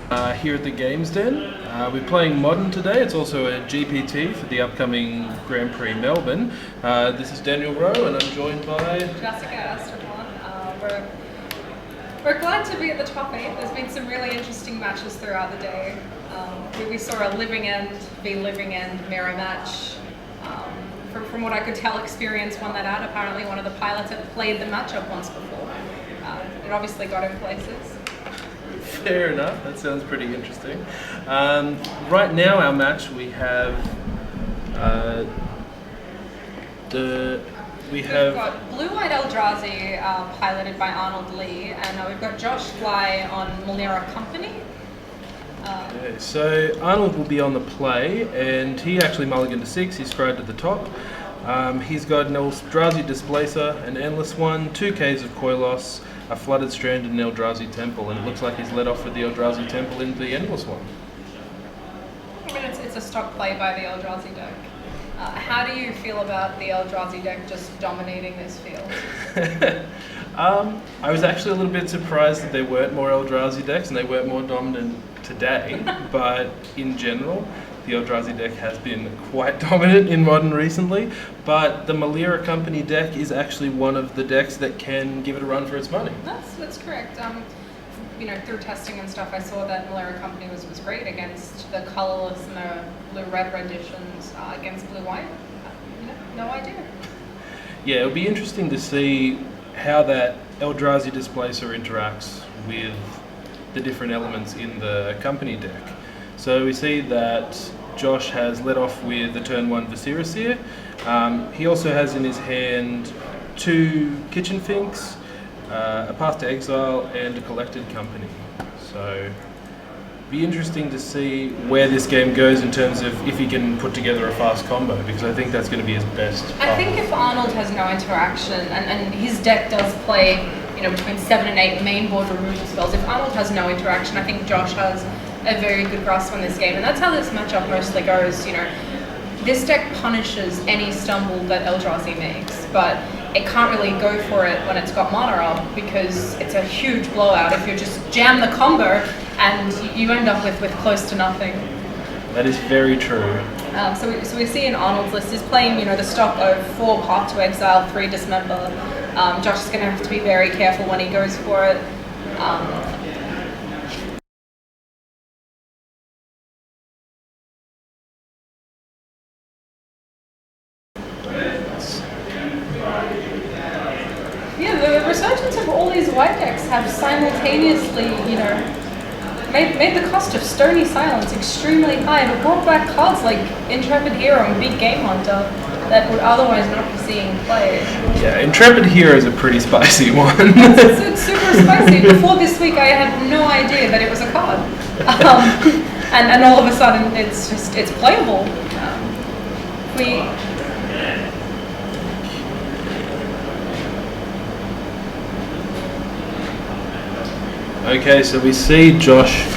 Here at the Games Den. We're playing Modern today. It's also a GPT for the upcoming Grand Prix Melbourne. This is Daniel Rowe and I'm joined by... Jessica Esteban. We're glad to be at the top 8. There's been some really interesting matches throughout the day. We saw a living end v living end mirror match. From what I could tell, Experience won that out. Apparently one of the pilots had played the matchup once before. It obviously got in places. Fair enough, that sounds pretty interesting. Right now our match we have We've got Blue White Eldrazi piloted by Arnold Lee, and we've got Josh Fly on Malira Company. Okay, so Arnold will be on the play, and he actually mulliganed to 6. He's scribed at the top. He's got an Eldrazi Displacer, an Endless One, 2 Caves of Koilos, a Flooded Strand, and an Eldrazi Temple, and it looks like he's led off with the Eldrazi Temple into the Endless One. I mean, it's a stock play by the Eldrazi deck. How do you feel about the Eldrazi deck just dominating this field? I was actually a little bit surprised that there weren't more Eldrazi decks and they weren't more dominant today, but in general, the Eldrazi deck has been quite dominant in Modern recently, but the Malira Company deck is actually one of the decks that can give it a run for its money. That's correct. Through testing and stuff, I saw that Malira Company was great against the colorless and the blue-red renditions against blue-white. No idea. Yeah, it'll be interesting to see how that Eldrazi Displacer interacts with the different elements in the Company deck. So we see that Josh has led off with the turn 1 Viscera. He also has in his hand 2 Kitchen Finks, a Path to Exile, and a Collected Company. So be interesting to see where this game goes in terms of if he can put together a fast combo, because I think that's going to be his best part. I think if Arnold has no interaction, and his deck does play between 7 and 8 main board removal spells, if Arnold has no interaction, I think Josh has a very good grasp on this game, and that's how this matchup mostly goes. This deck punishes any stumble that Eldrazi makes, but it can't really go for it when it's got mana up, because it's a huge blowout if you just jam the combo and you end up with close to nothing. That is very true. So we see in Arnold's list, he's playing the stock of 4 Path to Exile, 3 Dismember. Josh is going to have to be very careful when he goes for it. The resurgence of all these white decks have simultaneously, made the cost of Stony Silence extremely high, but brought back cards like Intrepid Hero and Big Game Hunter that would otherwise not be seeing play. Yeah, Intrepid Hero is a pretty spicy one. It's super spicy. Before this week, I had no idea that it was a card, and all of a sudden, it's playable. Okay, so we see Josh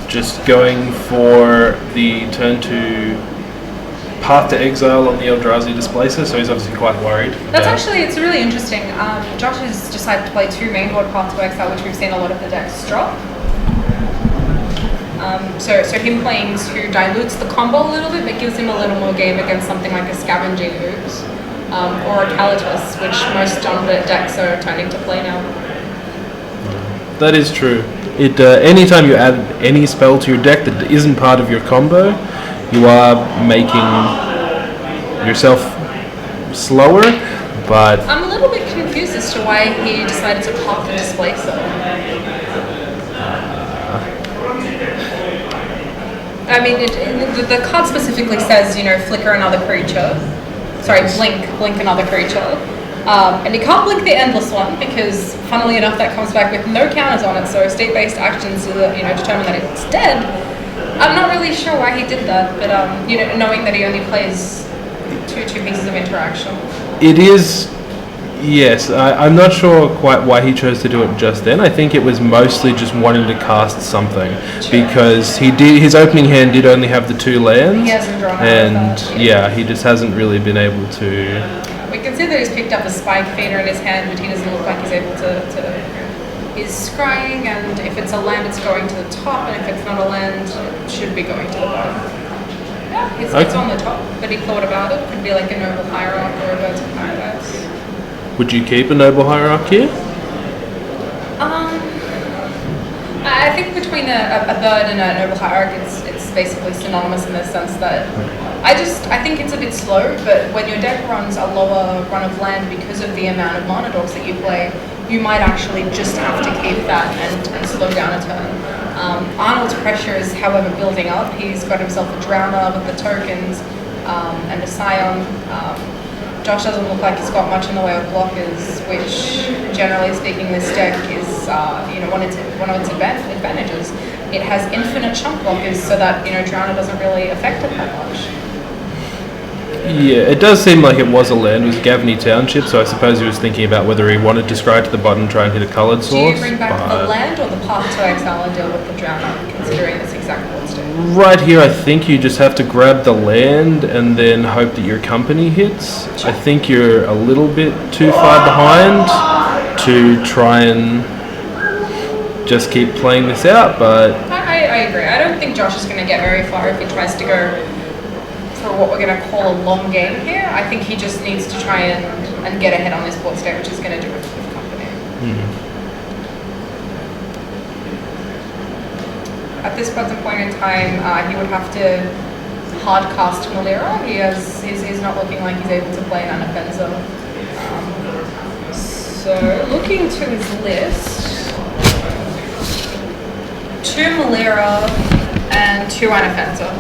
just going for the turn 2 Path to Exile on the Eldrazi Displacer, so he's obviously quite worried. It's really interesting. Josh has decided to play 2 main board Path to Exile, which we've seen a lot of the decks drop. So him playing 2 dilutes the combo a little bit, but gives him a little more game against something like a Scavenging Ooze or a Calatus, which most dominant decks are turning to play now. That is true. Anytime you add any spell to your deck that isn't part of your combo, you are making yourself slower, but... I'm a little bit confused as to why he decided to pop the Displacer. I mean, the card specifically says, flicker another creature. Sorry, blink another creature. And you can't blink the Endless One because, funnily enough, that comes back with no counters on it, so state-based actions determine that it's dead. I'm not really sure why he did that, but knowing that he only plays two pieces of interaction. It is, yes. I'm not sure quite why he chose to do it just then. I think it was mostly just wanting to cast something, because his opening hand did only have the 2 lands. He hasn't drawn and he just hasn't really been able to. We can see that he's picked up a Spike Feeder in his hand, but he doesn't look like he's able to is scrying, and if it's a land, it's going to the top, and if it's not a land, it should be going to the bottom. Yeah, it's on the top, but he thought about it. Could be like a noble hierarch or a birds of paradise. Would you keep a noble hierarch here? I think between a bird and a noble hierarch, it's basically synonymous in the sense that I think it's a bit slow, but when your deck runs a lower run of land because of the amount of mana dogs that you play, you might actually just have to keep that and slow down a turn. Arnold's pressure is, however, building up. He's got himself a Drowner with the tokens and a Scion. Josh doesn't look like he's got much in the way of blockers, which, generally speaking, this deck is, one of its advantages. It has infinite chump blockers, so that, Drowner doesn't really affect it that much. Yeah, it does seem like it was a land. It was Gavney Township, so I suppose he was thinking about whether he wanted to scry to the bottom and try and hit a coloured source. Do you bring back the land or the path to exile and deal with the Drowner, considering this exact board state? Right here, I think you just have to grab the land and then hope that your company hits. I think you're a little bit too far behind to try and just keep playing this out, but... I agree. I don't think Josh is going to get very far if he tries to go for what we're going to call a long game here. I think he just needs to try and get ahead on this board state, which is going to do it with company. At this present point in time, he would have to hard cast Malira. He's not looking like he's able to play an Unoffensive. So looking to his list, 2 Malira and 2 Unoffensive.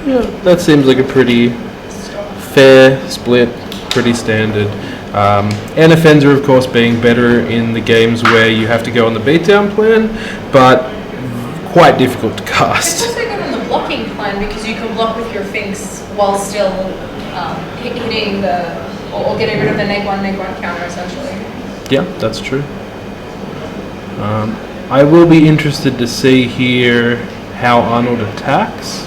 Yeah, that seems like a pretty fair split, pretty standard. Inoffensive, of course, being better in the games where you have to go on the beatdown plan, but quite difficult to cast. It's also good on the blocking plan because you can block with your Finks while still hitting or getting rid of the neg1 counter, essentially. Yeah, that's true. I will be interested to see here how Arnold attacks.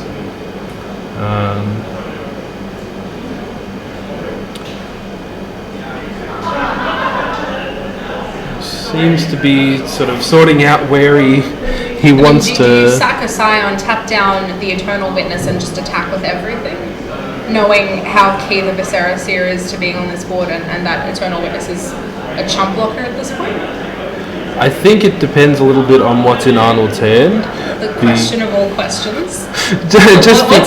Seems to be sort of sorting out where he wants to... Do you sack a Scion, tap down the Eternal Witness and just attack with everything? Knowing how key the Viscera Seer is to being on this board and that Eternal Witness is a chump blocker at this point? I think it depends a little bit on what's in Arnold's hand. The question of all questions. What's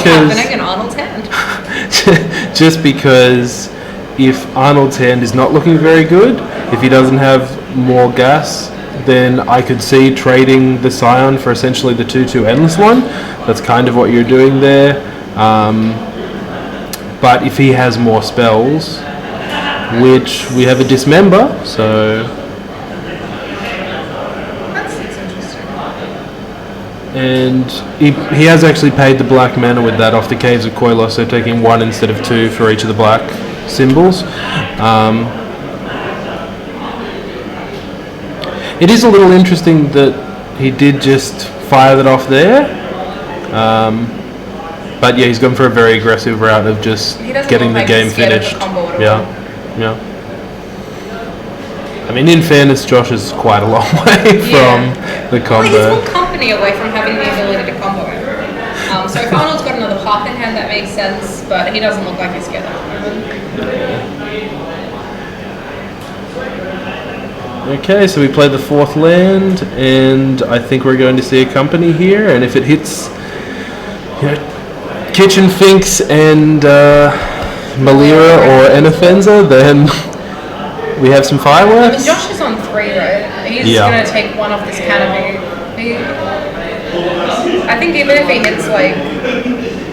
happening in Arnold's hand? Just because if Arnold's hand is not looking very good, if he doesn't have more gas, then I could see trading the Scion for essentially the 2/2 Endless one. That's kind of what you're doing there. But if he has more spells, which we have a Dismember, so... That's interesting. And he has actually paid the black mana with that off the Caves of Koilos, so taking 1 instead of 2 for each of the black symbols. It is a little interesting that he did just fire that off there. But yeah, he's gone for a very aggressive route of just getting the game finished. Yeah. I mean, in fairness, Josh is quite a long way from the combo. Well, he's one company away from having the ability to combo it. So if Arnold's got another path in hand, that makes sense, but he doesn't look like he's scared at the moment. Okay, so we play the 4th land, and I think we're going to see a company here, and if it hits Kitchen Finks and Malira or Inoffensive, then we have some fireworks. I mean, Josh is on 3, right? He's going to take 1 off this canopy. I think even if he hits like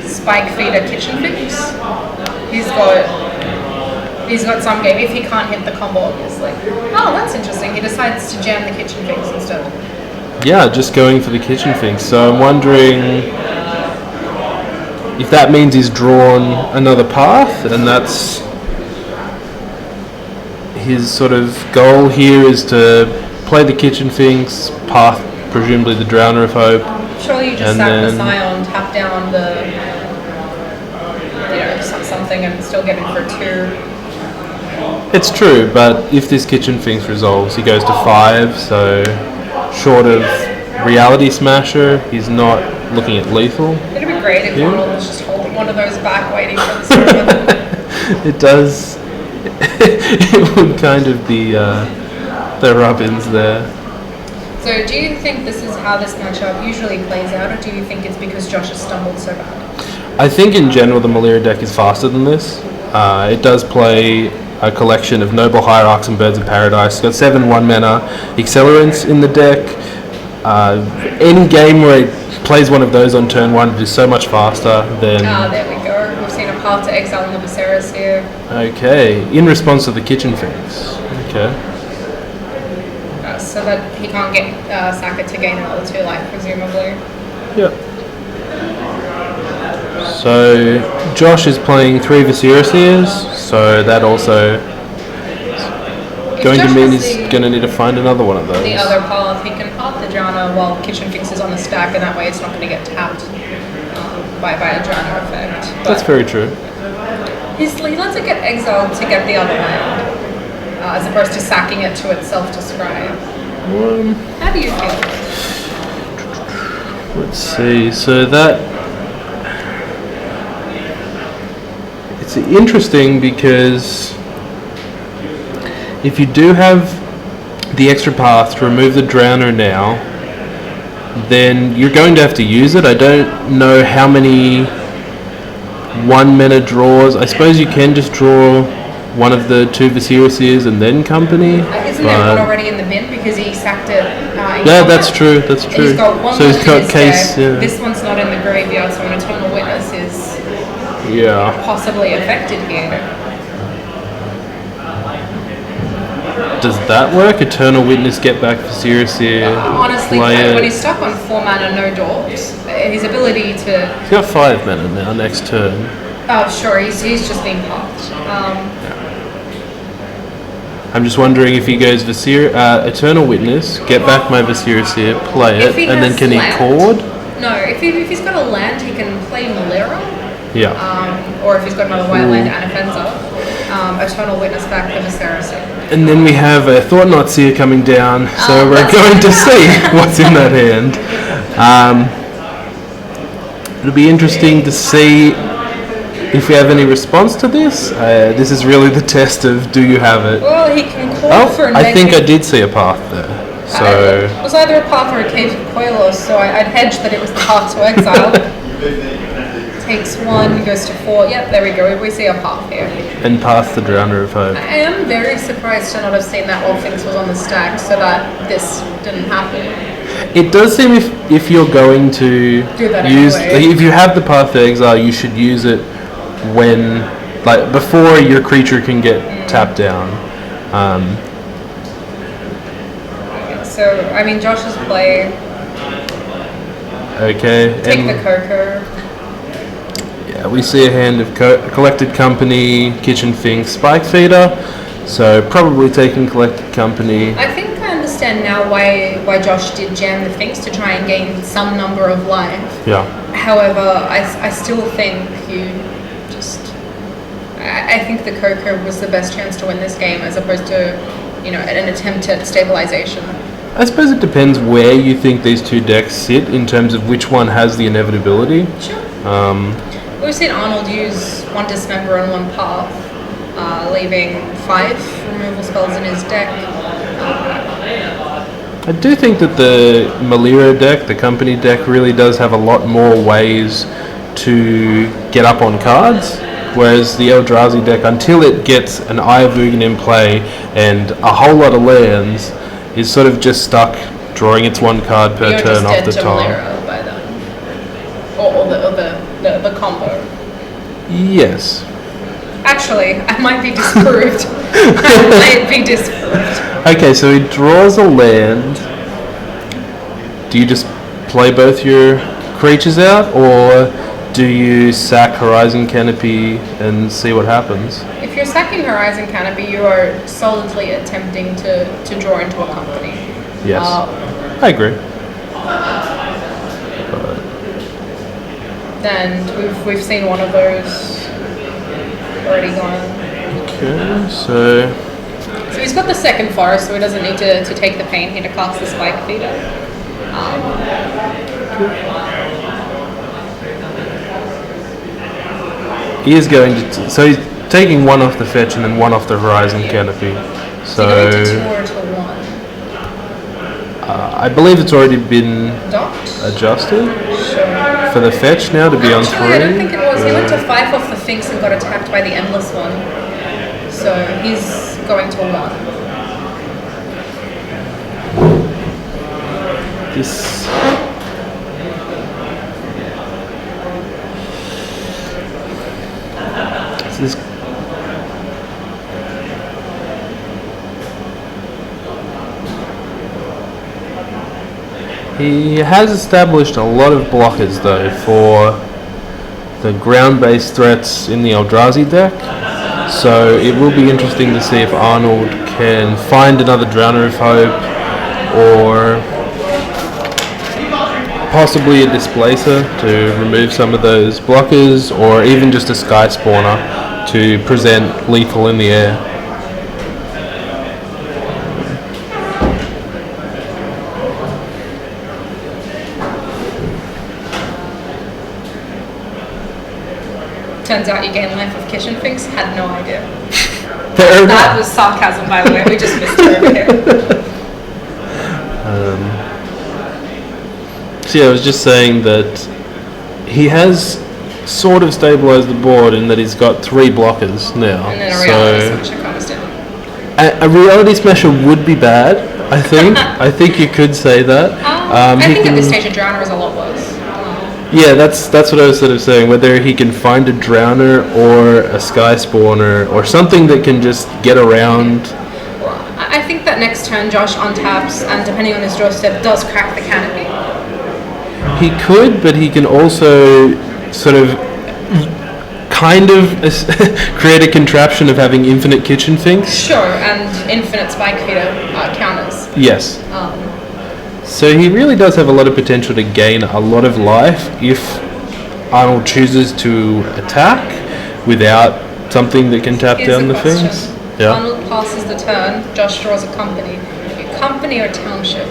Spike Feeder Kitchen Finks, he's got some game. If he can't hit the combo, obviously. Oh, that's interesting. He decides to jam the Kitchen Finks instead. Yeah, just going for the Kitchen Finks. So I'm wondering if that means he's drawn another path, and that's his sort of goal here is to play the Kitchen Finks, path presumably the Drowner of Hope. Surely you just sack the Scion, tap down the something and still get it for 2. It's true, but if this kitchen Finks resolves, he goes to 5, so short of Reality Smasher, he's not looking at lethal. It'd be great if Arnold was just holding one of those back waiting for the sermon. It does. It would kind of be the rub-ins there. So do you think this is how this matchup usually plays out, or do you think it's because Josh has stumbled so bad? I think in general the Malira deck is faster than this. It does play a collection of Noble Hierarchs and Birds of Paradise. It's got 7 1-mana accelerants in the deck. Any game where it plays one of those on turn 1 is so much faster than... There we go. We've seen a path to exiling the Viserys here. Okay, in response to the kitchen Finks. Okay. So that he can't get Saka to gain another 2 life, presumably. Yep. So Josh is playing 3 Viserys, so that also going to mean he's going to need to find another one of those. The other path, he can path the Drowner while Kitchen Finks is on the stack, and that way it's not going to get tapped by a Drowner effect. But that's very true. He lets it get exiled to get the other land, as opposed to sacking it to itself to scry. How do you feel? Let's see. So that it's interesting because if you do have the extra path to remove the Drowner now, then you're going to have to use it. I don't know how many 1-mana draws. I suppose you can just draw one of the 2 Viserys and then Company. Isn't there one already in the bin because he sacked it? Yeah, that's true. That's true. He's got one so he's got case. Case. Yeah. This one's not in the graveyard, so an Eternal Witness is possibly affected here. Does that work? Eternal Witness, get back Viserys here. Honestly, when he's stuck on 4 mana, no dorks, his ability to... He's got 5 mana now next turn. Oh, sure, he's just being popped. I'm just wondering if he goes Eternal Witness, get back my Viserys here, play it, and then can he cord? No, if he's got a land, he can play Malira. Yeah. Or if he's got another white land and a Fencer. Eternal Witness back for Viserys. And then we have a Thought-Knot Seer coming down, so we're going to see what's in that hand. It'll be interesting to see if we have any response to this. This is really the test of do you have it. Well, he can call for a I think I did see a path there. So it was either a path or a Cave of Koilos, so I'd hedge that it was the path to exile. Takes 1, goes to 4. Yep, there we go. We see a path here. And path the Drowner of Hope. I am very surprised to not have seen that all things was on the stack so that this didn't happen. It does seem if you're going to do that use anyway. if you have the path to exile, you should use it when before your creature can get tapped down. So I mean Josh's play. Okay. Take the Coco. Yeah, we see a hand of Collected Company, Kitchen Finks, Spike Feeder. So probably taking Collected Company. I think I understand now why Josh did jam the Finks to try and gain some number of life. Yeah. However, I still think I think the Coco was the best chance to win this game as opposed to, an attempt at stabilization. I suppose it depends where you think these 2 decks sit in terms of which one has the inevitability. Sure. We've seen Arnold use 1 Dismember and 1 Path, leaving 5 removal spells in his deck. I do think that the Malira deck, the Company deck, really does have a lot more ways to get up on cards, whereas the Eldrazi deck, until it gets an Eye of Ugin in play and a whole lot of lands, is sort of just stuck drawing its 1 card per turn off the top. Malira by then. Or the combo. Yes. Actually, I might be disproved. I might be disproved. Okay, so he draws a land. Do you just play both your creatures out, or do you sack Horizon Canopy and see what happens? If you're sacking Horizon Canopy, you are solidly attempting to draw into a Company. Yes, I agree. Then we've seen one of those already gone. Okay, so So he's got the second forest, so he doesn't need to take the pain here to cast the spike feeder. he is going to. So he's taking one off the fetch and then one off the horizon canopy. So you're going to 2 So or to 1. I believe it's already been Docked? adjusted Sure. for the fetch now to be on Actually, 3. I don't think it was. He went to 5 off the Finks and got attacked by the Endless One. So he's going to 1. This. This is. He has established a lot of blockers though for the ground-based threats in the Eldrazi deck. So it will be interesting to see if Arnold can find another Drowner of Hope or possibly a Displacer to remove some of those blockers, or even just a Sky Spawner to present lethal in the air. Turns out you gain life of Kishin Finks. Had no idea. Fair That enough. was sarcasm, by the way. We just missed it over here. So yeah, I was just saying that he has sort of stabilized the board in that he's got 3 blockers now. And then a reality smasher comes down. A reality smasher would be bad, I think. I think you could say that. I He think at this can- stage a Drowner is a lot worse. Yeah, that's what I was sort of saying. Whether he can find a Drowner or a Sky Spawner or something that can just get around. Well, I think that next turn Josh untaps and depending on his draw step does crack the canopy. He could, but he can also sort of kind of create a contraption of having infinite kitchen finks. Sure, and infinite spike feeder counters. Yes. So he really does have a lot of potential to gain a lot of life if Arnold chooses to attack without something that can tap Here's down the the question. things. Yeah. Arnold passes the turn, Josh draws a company. Company or township?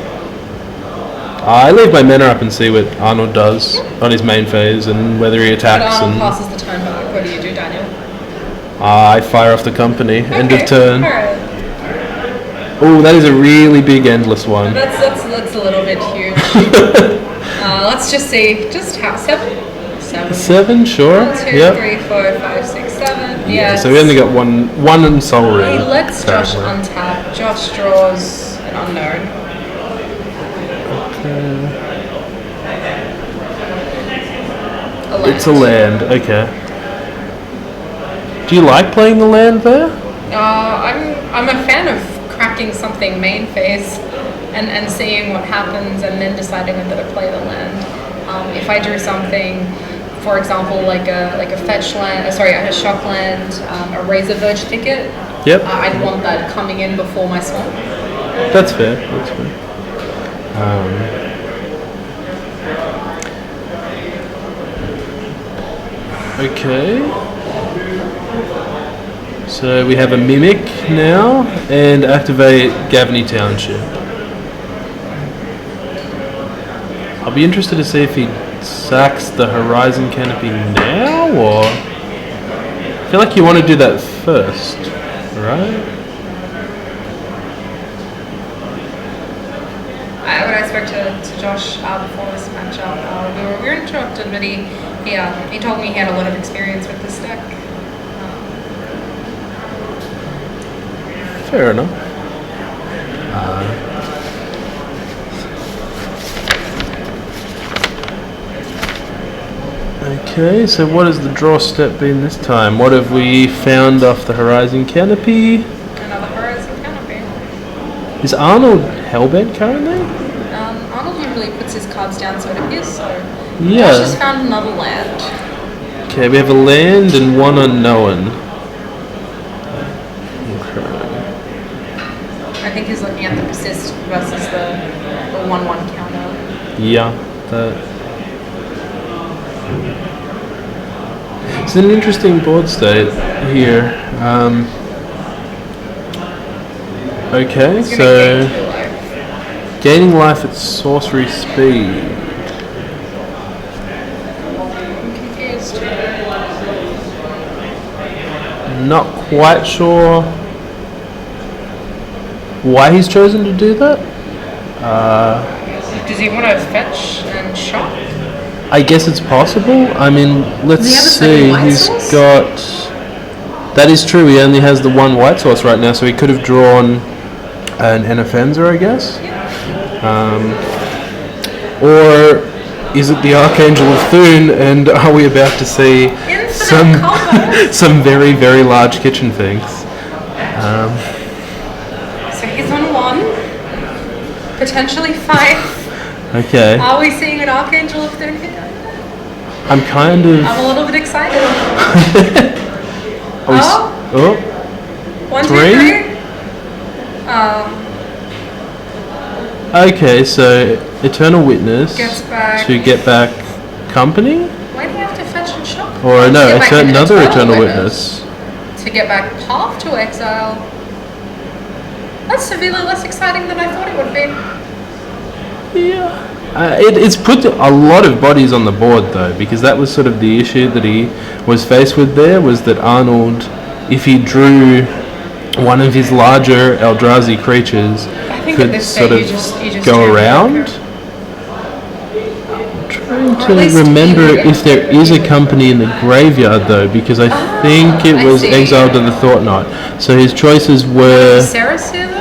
I leave my mana up and see what Arnold does on his main phase and whether he But attacks. Arnold And passes the turn, but what do you do, Daniel? I fire off the company. End Okay, of turn. Alright. Oh, that is a really big endless one. That's a little bit huge. Let's just see, just how 7? 7. 7, sure. 1, 2, Yep. 3, 4, 5, 6, 7. Yeah, Yes. so we only got one in Soul Ring. He lets Josh currently. untap. Josh draws an unknown. It's a land, okay. Do you like playing the land there? I'm a fan of cracking something main phase and seeing what happens and then deciding whether to play the land. If I drew something, for example, like a fetch land, a shock land, a Razor Verge ticket, Yep. I'd want that coming in before my swamp. That's fair. That's fair. Okay. So we have a Mimic now and activate Gavney Township. I'll be interested to see if he sacks the Horizon Canopy now, or I feel like you want to do that first, right? When I spoke to Josh before this matchup, we were interrupted, but he told me he had a lot of experience with this deck. Fair enough. Okay, so what has the draw step been this time? What have we found off the Horizon Canopy? Another Horizon Canopy. Is Arnold Hellbent currently? Arnold usually puts his cards down, so it appears so. Yeah. Josh just found another land. Okay, we have a land and one unknown. I think he's looking at the persist versus the 1/1 counter. Yeah, that. It's an interesting board state here. Okay, It's gonna so gain 2 life. gaining life at sorcery speed. I'm confused. Not quite sure why he's chosen to do that. Does he want to fetch and shock? I guess it's possible. I mean, let's Does he have a see. second white He's source? got. That is true. He only has the one white source right now, so he could have drawn an Enofenza, I guess. Or is it the Archangel of Thune, and are we about to see Infinite combo. some very, very large kitchen things? So he's on 1, potentially 5. Okay. Are we seeing an Archangel of Thune here? I'm kind of. I'm a little bit excited. Are we s- Oh. oh, 1, 2, 3? 3. okay, so Eternal Witness Gets back. to get back company? Why do you have to fetch and shock? Or To no, get back an another Eternal Witness. To get back Path to Exile. That's severely less exciting than I thought it would be. Yeah. It's put a lot of bodies on the board though, because that was sort of the issue that he was faced with there, was that Arnold, if he drew one of his larger Eldrazi creatures, I think at could this sort stage of you just go do around. Joker. Trying Or at to least remember you- if there is a company in the graveyard though, because I think it I was see. Exiled to the Thought Knot. So his choices were. Ceres here though?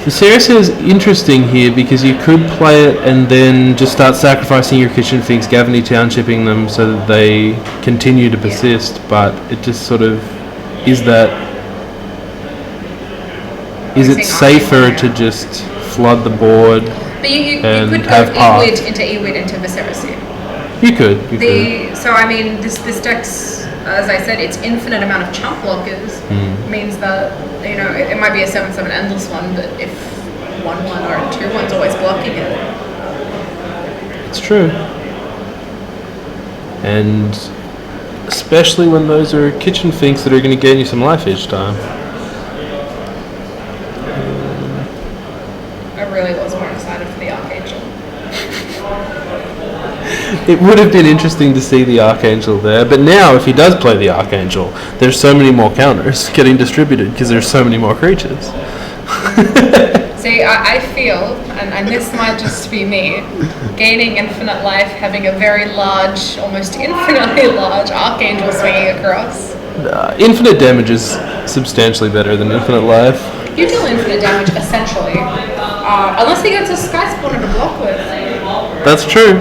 The Ceres is interesting here because you could play it and then just start sacrificing your kitchen finks, Gavany townshipping them so that they continue to persist, but it just sort of is that. Is it safer to just flood the board? But you And could go have Path. Ewid into Viserys here. You could. So I mean, this deck's, as I said, its infinite amount of chump blockers means that it might be a 7/7 endless one, but if 1/1 or 2/1's always blocking it, It's true. And especially when those are kitchen finks that are going to gain you some life each time. I really was more excited for the Archangel. It would have been interesting to see the Archangel there, but now if he does play the Archangel, there's so many more counters getting distributed because there's so many more creatures. See, I feel, and this might just be me, gaining infinite life, having a very large, almost infinitely large Archangel swinging across. Infinite damage is substantially better than infinite life. You deal infinite damage, essentially. Unless he gets a Sky Spawner to block with. That's true.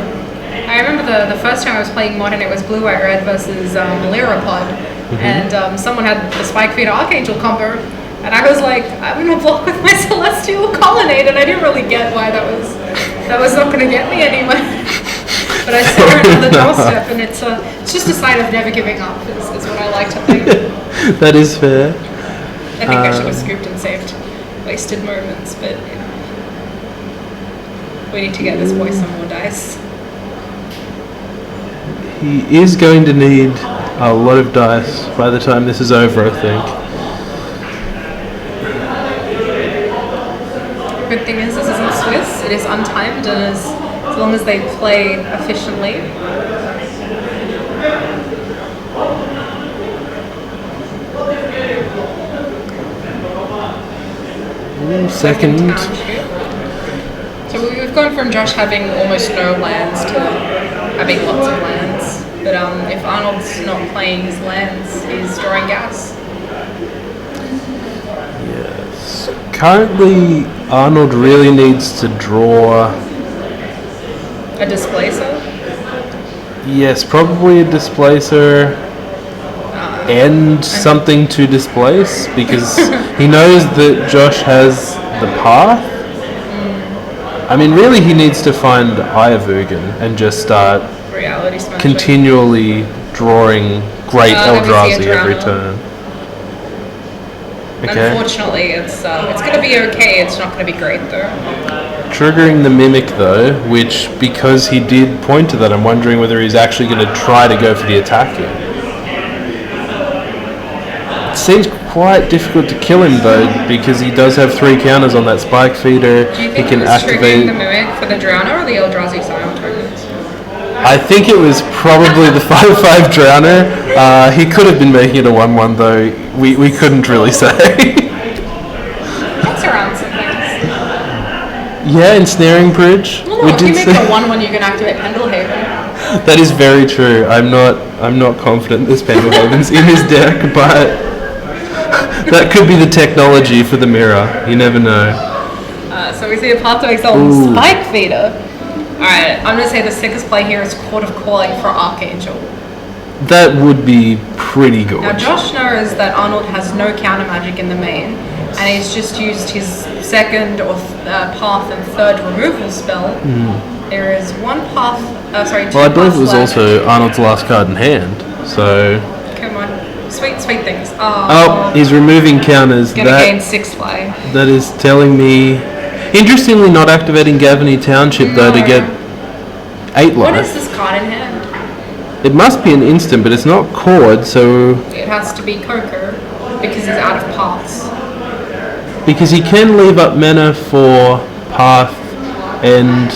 I remember the first time I was playing Modern, it was Blue, White, Red versus Lyrapod. And someone had the Spike Feeder Archangel combo. And I was like, I'm going to block with my Celestial Colonnade. And I didn't really get why that was not going to get me anywhere. But I saw it on the doorstep, and it's just a sign of never giving up, is what I like to think. That is fair. I think I should have scooped and saved wasted moments, but we need to get this boy some more dice. He is going to need a lot of dice by the time this is over, I think. Good thing is, this isn't Swiss, it is untimed, and as long as they play efficiently. Second. So we've gone from Josh having almost no lands to having lots of lands. But if Arnold's not playing his lands, he's drawing gas. Yes. Currently, Arnold really needs to draw. A displacer. Yes, probably a displacer and something to displace because he knows that Josh has the path. I mean, really, he needs to find Ayavugan and just start Reality Smasher. continually drawing great Eldrazi Never see a every drama. turn. Okay. Unfortunately, it's going to be okay. It's not going to be great though. Triggering the Mimic though, which because he did point to that, I'm wondering whether he's actually going to try to go for the attack here. seems quite difficult to kill him though, because he does have 3 counters on that spike feeder. Do you He think can it was triggering activate. the Mimic for the Drowner or the Eldrazi Scion tokens? I think it was probably the 5/5 Drowner. He could have been making it a 1/1 though. We couldn't really say. That's around some things. Yeah, Ensnaring Bridge. No, if you make it a 1/1, you can activate Pendlehaven. That is very true. I'm not confident this Pendlehaven's in his deck, but that could be the technology for the mirror. You never know. So we see a path to exile on Spike Feeder. Alright, I'm going to say the sickest play here is Court of Calling for Archangel. That would be pretty good. Now Josh knows that Arnold has no counter magic in the main, and he's just used his second or path and third removal spell. There is one path, two Well, I believe paths it was left. also Arnold's last card in hand. So, Come on, sweet things. oh, he's removing counters. Gonna gain 6 life. That is telling me. Interestingly, not activating Gavany Township though to No. get 8 What life. is this card in hand? It must be an instant, but it's not cord, so It has to be Coco because he's out of paths. because he can leave up mana for path and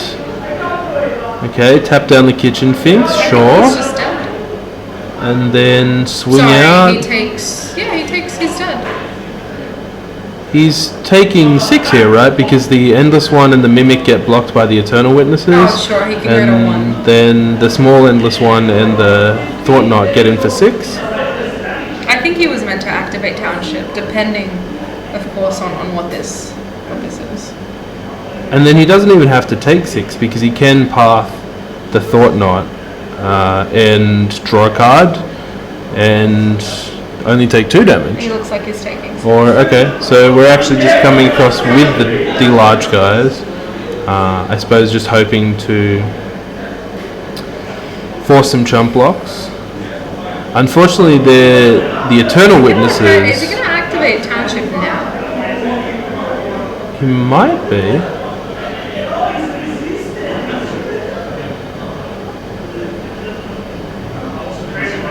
okay, tap down the kitchen finks, He's sure, just dead. and then swing Sorry, out. he takes he's dead. He's taking 6 here, right? Because the Endless One and the Mimic get blocked by the Eternal Witnesses. Oh, sure, he can go to 1. And then the small Endless One and the Thought Knot get in for 6. I think he was meant to activate Township, depending, of course, on what this is. And then he doesn't even have to take 6 because he can path the Thought Knot and draw a card and only take 2 damage. He looks like he's taking. Or, okay, so we're actually just coming across with the large guys. I suppose just hoping to force some chump blocks. Unfortunately, the Eternal Is he Witnesses, going to activate Township now? he might be.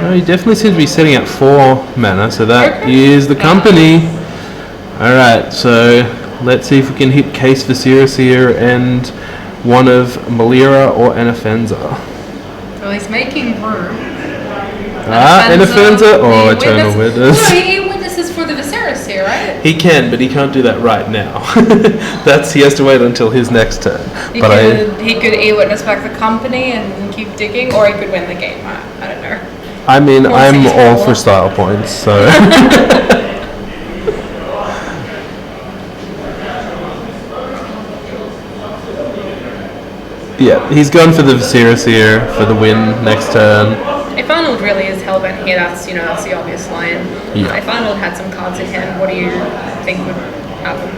No, he definitely seems to be setting up 4 mana, so that Okay. is the company. Alright, so let's see if we can hit Case Viserys here and one of Malira or Anafenza. Well, he's making room. Anafenza or Eternal Witness. No, he witnesses for the Viserys here, right? He can, but he can't do that right now. He has to wait until his next turn. He But could e-witness back the company and keep digging, or he could win the game. I don't know. I mean, We'll I'm see. all for style points, so. Yeah, he's gone for the Viserys here for the win next turn. If Arnold really is hellbent here, that's the obvious line. Yeah. If Arnold had some cards in hand, what do you think would happen?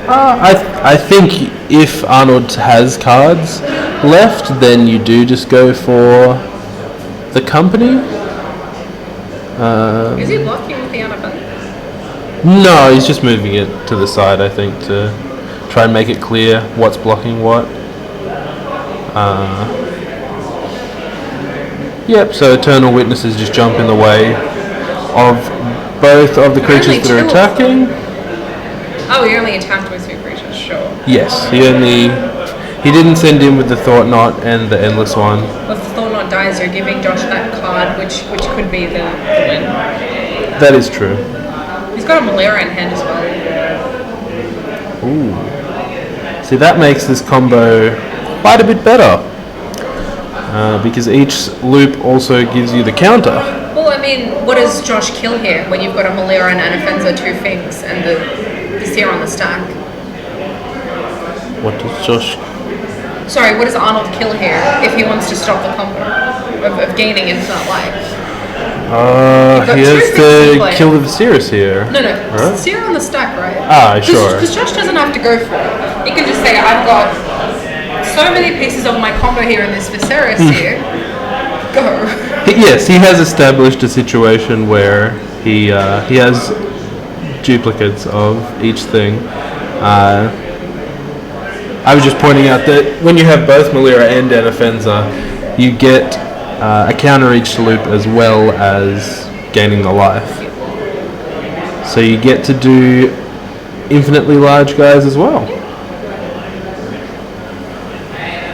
I think if Arnold has cards left, then you do just go for the company. Is he blocking with the Anapan? No, he's just moving it to the side, I think, to try and make it clear what's blocking what. Yep, so Eternal Witnesses just jump in the way of both of the creatures that are two. attacking. Oh, he only attacked with 2 creatures, sure. Yes, he didn't send in with the Thought Knot and the Endless One. If the Thought Knot dies, you're giving Josh that card, which could be the win. That is true. He's got a Malera in hand as well. Ooh. See, that makes this combo quite a bit better. Because each loop also gives you the counter. Well, I mean, what does Josh kill here when you've got a Malera and Anafenza, 2 things, and the Seer on the stack? What does Josh... Sorry, what does Arnold kill here if he wants to stop the combo of gaining infinite life? he two has things in to play. kill the Viserys here. No, Right? Seer on the stack, right? Sure. Because Josh doesn't have to go for it. He can just say, I've got so many pieces of my combo here in this Viserys here. Go. Yes, he has established a situation where he has duplicates of each thing. I was just pointing out that when you have both Malira and Anafenza, you get a counter each loop as well as gaining the life. So you get to do infinitely large guys as well.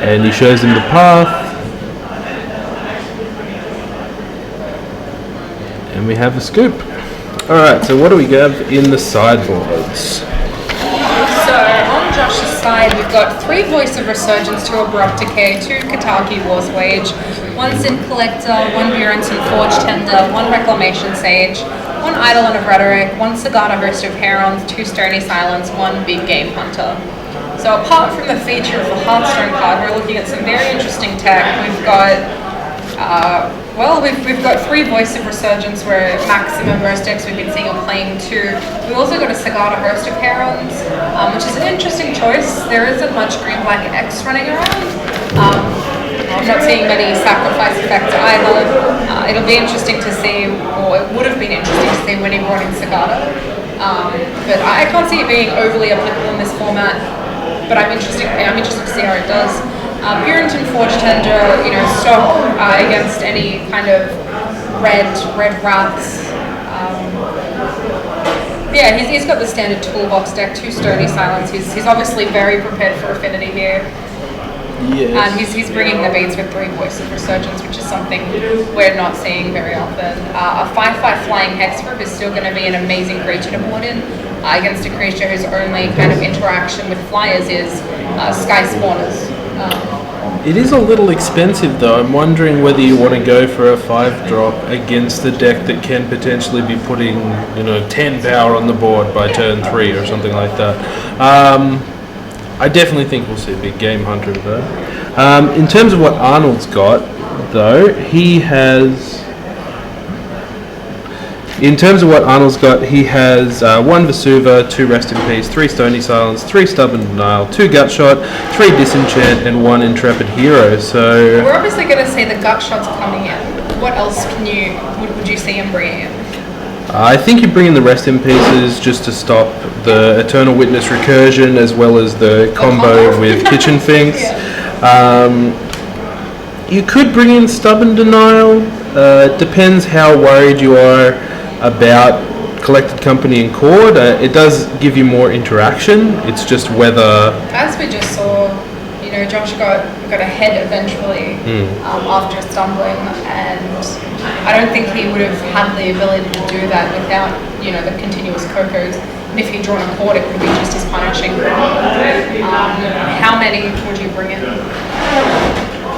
And he shows him the path. And we have a scoop. Alright, so what do we have in the sideboards? So on Josh's side, we've got 3 Voice of Resurgence, 2 Abrupt Decay, 2 Kataki War's Wage, 1 Sin Collector, 1 Burenton Forge Tender, 1 Reclamation Sage, 1 Eidolon of Rhetoric, 1 Sagada Host of Herons, 2 Stony Silence, 1 Big Game Hunter. So apart from the feature of the Hearthstone card, we're looking at some very interesting tech. We've got we've got 3 Voice of Resurgence, where maximum most decks we've been seeing are playing 2. We've also got a Sagada Host of Herons, which is an interesting choice. There isn't much green-black X running around. I'm not seeing many sacrifice effects either. It'll be interesting to see, or it would have been interesting to see when he brought in Sagada. But I can't see it being overly applicable in this format. But I'm interested to see how it does. Burenton Forge Tender, stop against any kind of red rats. He's got the standard toolbox deck, 2 Stony Silence. He's obviously very prepared for Affinity here. Yes. And he's bringing the beats with 3 Voice of Resurgence, which is something we're not seeing very often. A 5/5 Flying Hexproof is still going to be an amazing creature to board in against a creature whose only kind of interaction with flyers is Sky Spawners. It is a little expensive though. I'm wondering whether you want to go for a 5-drop against a deck that can potentially be putting 10 power on the board by turn 3 or something like that. I definitely think we'll see a Big Game Hunter though. In terms of what Arnold's got though, he has 1 Vesuva, 2 Rest in Peace, 3 Stony Silence, 3 Stubborn Denial, 2 Gutshot, 3 Disenchant, and 1 Intrepid Hero. So we're obviously going to see the Gutshot's coming in. What else would you see him bringing in? I think you bring in the Rest in Pieces just to stop the Eternal Witness recursion, as well as the combo with Kitchen Finks. You could bring in Stubborn Denial. It depends how worried you are about Collected Company and Chord. It does give you more interaction. It's just whether, as we just saw, Josh got ahead eventually after stumbling, and I don't think he would have had the ability to do that without the continuous Cocos. And if he'd drawn a Chord, it would be just as punishing. How many would you bring in?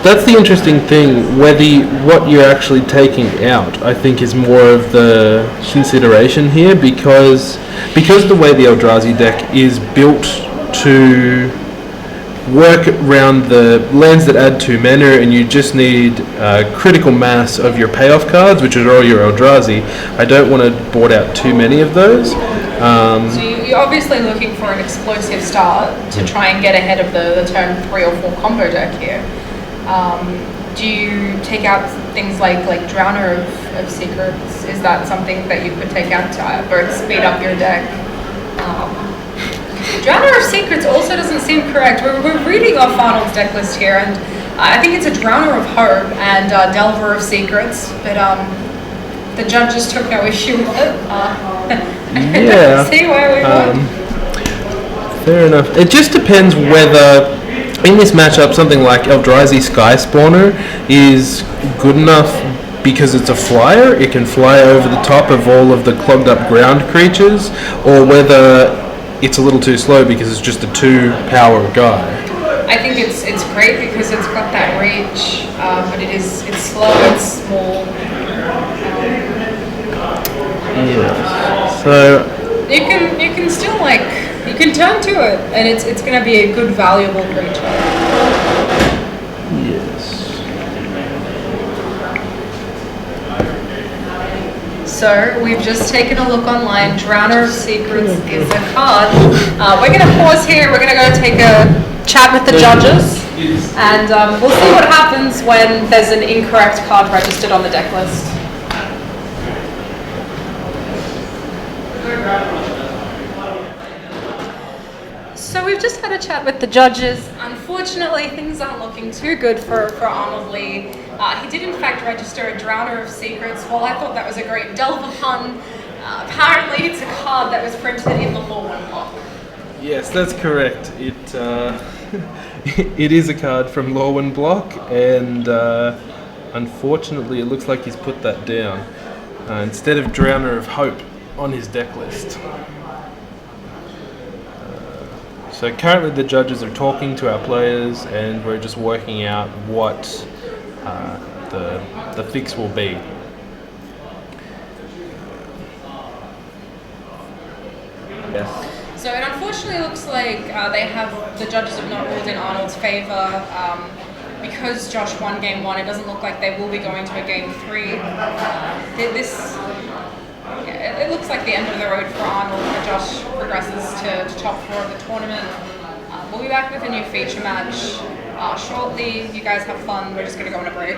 that's the interesting thing. What you're actually taking out, I think, is more of the consideration here, because the way the Eldrazi deck is built to work around the lands that add 2 mana, and you just need critical mass of your payoff cards, which are all your Eldrazi. I don't want to board out too many of those. So you're obviously looking for an explosive start to try and get ahead of the turn 3 or 4 combo deck here. Do you take out things like Drowner of Secrets? Is that something that you could take out to both speed up your deck? Drowner of Secrets also doesn't seem correct. We're reading off Arnold's deck list here, and I think it's a Drowner of Hope and Delver of Secrets, but the judges took no issue with it. I don't see why we would. Fair enough. It just depends whether, in this matchup, something like Eldrazi Sky Spawner is good enough because it's a flyer, it can fly over the top of all of the clogged up ground creatures, or whether it's a little too slow because it's just a 2-power guy. I think it's great because it's got that reach, but it's slow, it's small. Yeah. So you can still you can turn to it, and it's going to be a good, valuable creature. Yes. So we've just taken a look online. Drowner of Secrets is a card. We're going to pause here. We're going to go take a chat with the judges, and we'll see what happens when there's an incorrect card registered on the deck list. So we've just had a chat with the judges. Unfortunately, things aren't looking too good for Arnold Lee. He did in fact register a Drowner of Secrets. While I thought that was a great Delver pun, apparently it's a card card that was printed in the Law One block. Yes, that's correct. It it is a card from Lorwyn Block, and unfortunately, it looks like he's put that down instead of Drowner of Hope on his deck list. So currently, the judges are talking to our players, and we're just working out what the fix will be. Yes. So it unfortunately looks like the judges have not ruled in Arnold's favour. Because Josh won game 1, it doesn't look like they will be going to a game 3. It looks like the end of the road for Arnold, where Josh progresses to top 4 of the tournament. We'll be back with a new feature match shortly. You guys have fun. We're just going to go on a break.